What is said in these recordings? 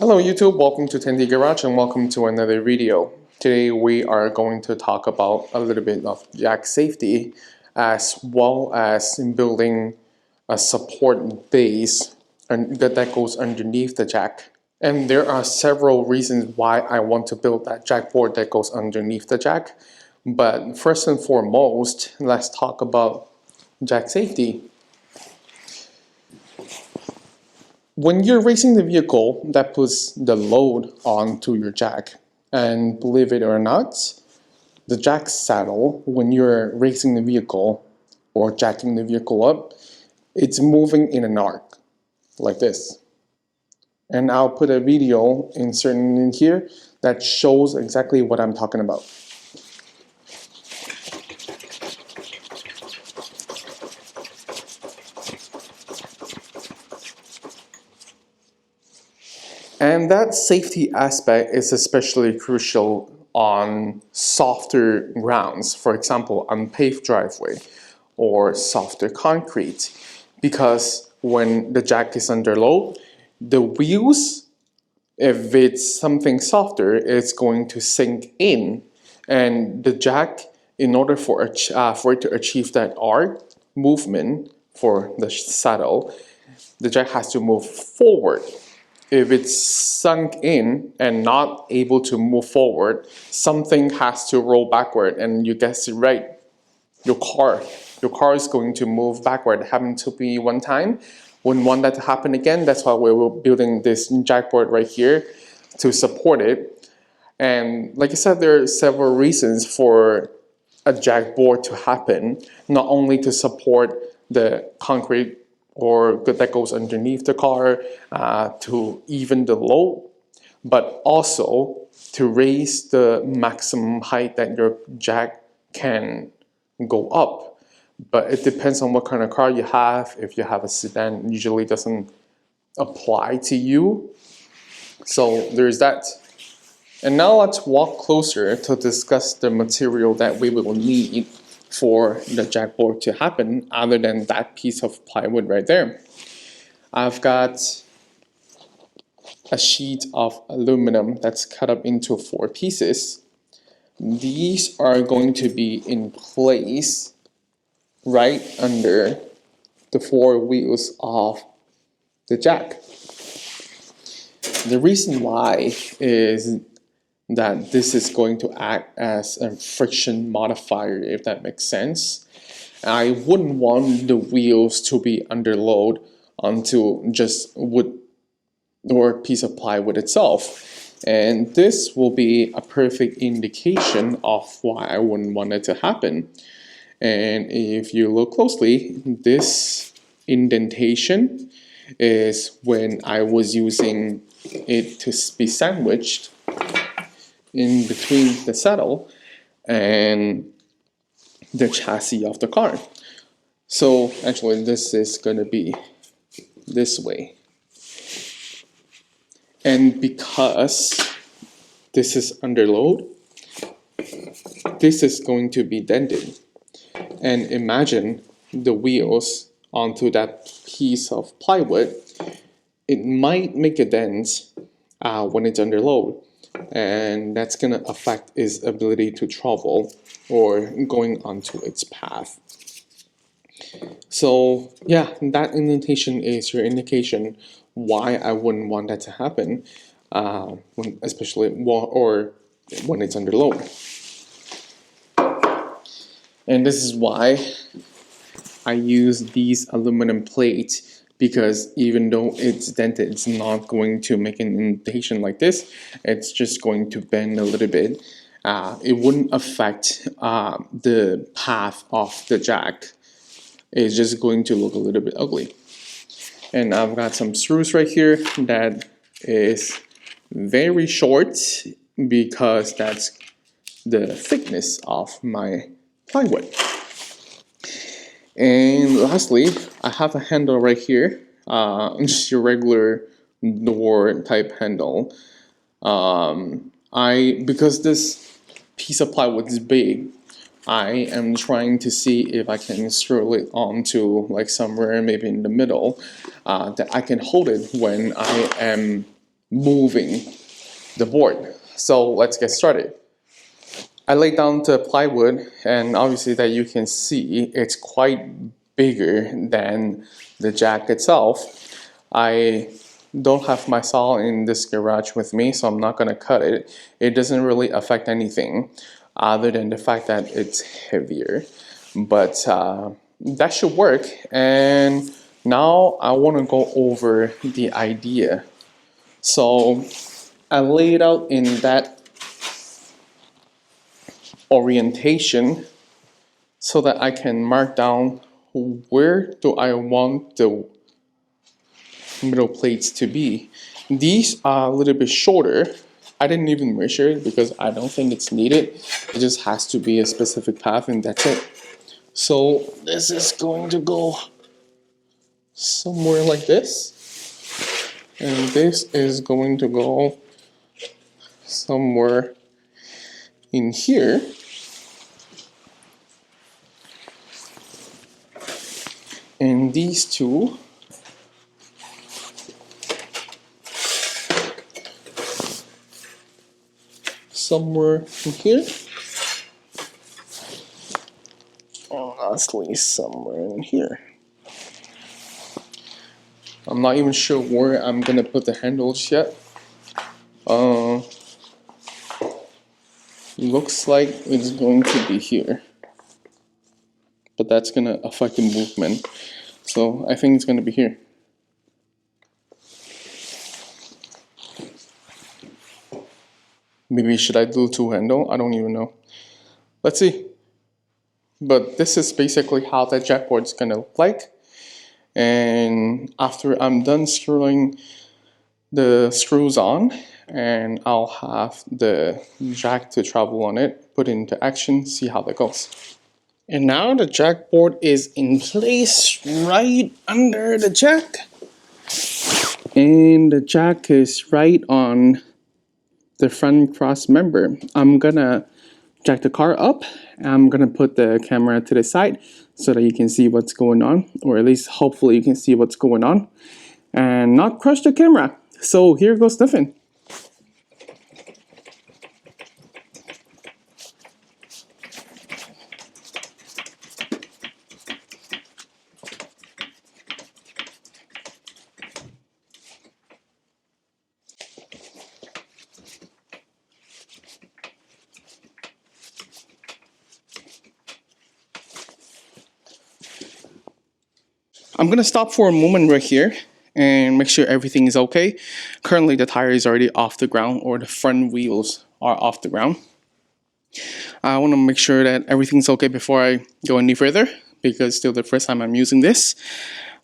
Hello YouTube, welcome to Tande Garage and welcome to another video. Today we are going to talk about a little bit of jack safety as well as in building a support base that goes underneath the jack. And there are several reasons why I want to build that jack board that goes underneath the jack. But first and foremost, let's talk about jack safety. When you're raising the vehicle, that puts the load onto your jack. And believe it or not, the jack saddle, when you're raising the vehicle or jacking the vehicle up, it's moving in an arc, like this. And I'll put a video inserted in here that shows exactly what I'm talking about. And that safety aspect is especially crucial on softer grounds, for example, unpaved driveway or softer concrete, because when the jack is under load, the wheels, if it's something softer, it's going to sink in, and the jack, in order for it to achieve that arc movement for the saddle, the jack has to move forward. If it's sunk in and not able to move forward, something has to roll backward, and you guessed it right, your car is going to move backward. It happened to me one time. Wouldn't want that to happen again. That's why we're building this jackboard right here to support it. And like I said, there are several reasons for a jackboard to happen, not only to support the concrete or that goes underneath the car to even the load, but also to raise the maximum height that your jack can go up. But it depends on what kind of car you have. If you have a sedan, it usually doesn't apply to you. So there's that. And now let's walk closer to discuss the material that we will need for the jackboard to happen, other than that piece of plywood right there. I've got a sheet of aluminum that's cut up into 4 pieces. These are going to be in place right under the 4 wheels of the jack. The reason why is that this is going to act as a friction modifier, if that makes sense. I wouldn't want the wheels to be under load onto just wood or a piece of plywood itself. And this will be a perfect indication of why I wouldn't want it to happen. And if you look closely, this indentation is when I was using it to be sandwiched in between the saddle and the chassis of the car. So actually this is going to be this way. And because this is under load, this is going to be dented. And imagine the wheels onto that piece of plywood. It might make a dent when it's under load. And that's going to affect its ability to travel or going onto its path. So yeah, that indentation is your indication why I wouldn't want that to happen, especially when it's under load. And this is why I use these aluminum plates, because even though it's dented, it's not going to make an indentation like this. It's just going to bend a little bit. It wouldn't affect the path of the jack. It's just going to look a little bit ugly. And I've got some screws right here that is very short because that's the thickness of my plywood. And lastly, I have a handle right here, just your regular door type handle. Because this piece of plywood is big, I am trying to see if I can screw it onto like somewhere maybe in the middle, that I can hold it when I am moving the board. So let's get started. I laid down the plywood, and obviously that you can see it's quite bigger than the jack itself. I don't have my saw in this garage with me, so I'm not going to cut it. It doesn't really affect anything other than the fact that it's heavier. But that should work. And now I want to go over the idea. So I laid out in that orientation so that I can mark down where do I want the middle plates to be. These are a little bit shorter. I didn't even measure it because I don't think it's needed. It just has to be a specific path and that's it. So this is going to go somewhere like this. And this is going to go somewhere in here. And these two somewhere in here. And lastly, somewhere in here. I'm not even sure where I'm gonna put the handles yet. Looks like it's going to be here. But that's gonna affect the movement. So I think it's gonna be here. Maybe should I do two handle? I don't even know. Let's see. But this is basically how that jackboard is gonna look like. And after I'm done screwing the screws on, and I'll have the jack to travel on it, put it into action, see how that goes. And now the jackboard is in place right under the jack. And the jack is right on the front cross member. I'm gonna jack the car up. I'm gonna put the camera to the side so that you can see what's going on, or at least hopefully you can see what's going on and not crush the camera. So here goes nothing. I'm gonna stop for a moment right here and make sure everything is okay. Currently the tire is already off the ground, or the front wheels are off the ground. I want to make sure that everything's okay before I go any further, because it's still the first time I'm using this.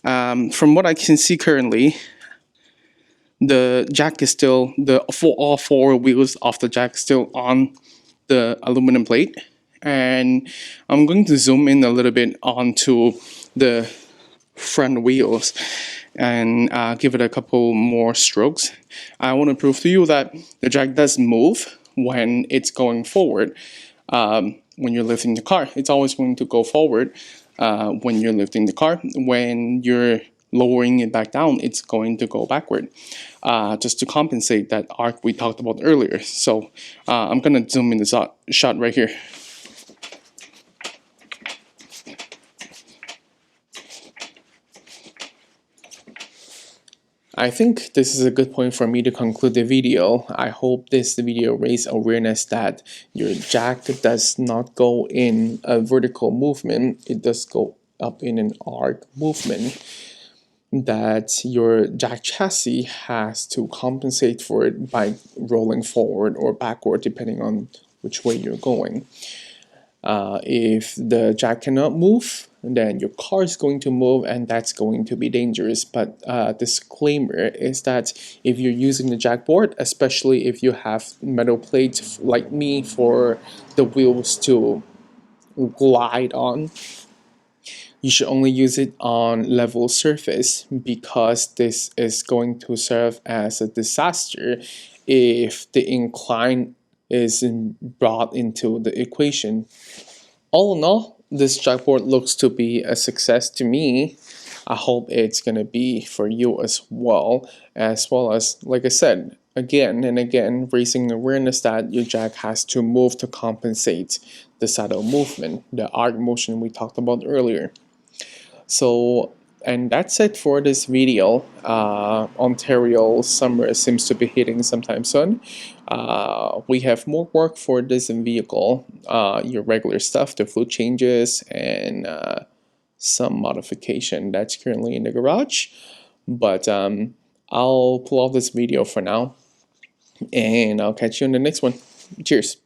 From what I can see currently, the jack is still, all four wheels of the jack is still on the aluminum plate. And I'm going to zoom in a little bit onto the front wheels and give it a couple more strokes. I want to prove to you that the jack does move when it's going forward. When you're lifting the car, it's always going to go forward when you're lifting the car. When you're lowering it back down, it's going to go backward, just to compensate that arc we talked about earlier. So I'm gonna zoom in this shot right here. I think this is a good point for me to conclude the video. I hope this video raised awareness that your jack does not go in a vertical movement, it does go up in an arc movement, that your jack chassis has to compensate for it by rolling forward or backward depending on which way you're going. If the jack cannot move, then your car is going to move, and that's going to be dangerous. But disclaimer is that if you're using the jackboard, especially if you have metal plates like me for the wheels to glide on, you should only use it on level surface, because this is going to serve as a disaster if the incline is brought into the equation. All in all, this jackboard looks to be a success to me. I hope it's gonna be for you as well as, like I said, again and again, raising awareness that your jack has to move to compensate the saddle movement, the arc motion we talked about earlier. So, and that's it for this video. Ontario summer seems to be hitting sometime soon. We have more work for this vehicle, your regular stuff, the fluid changes, and some modification that's currently in the garage. But I'll pull off this video for now, and I'll catch you in the next one. Cheers.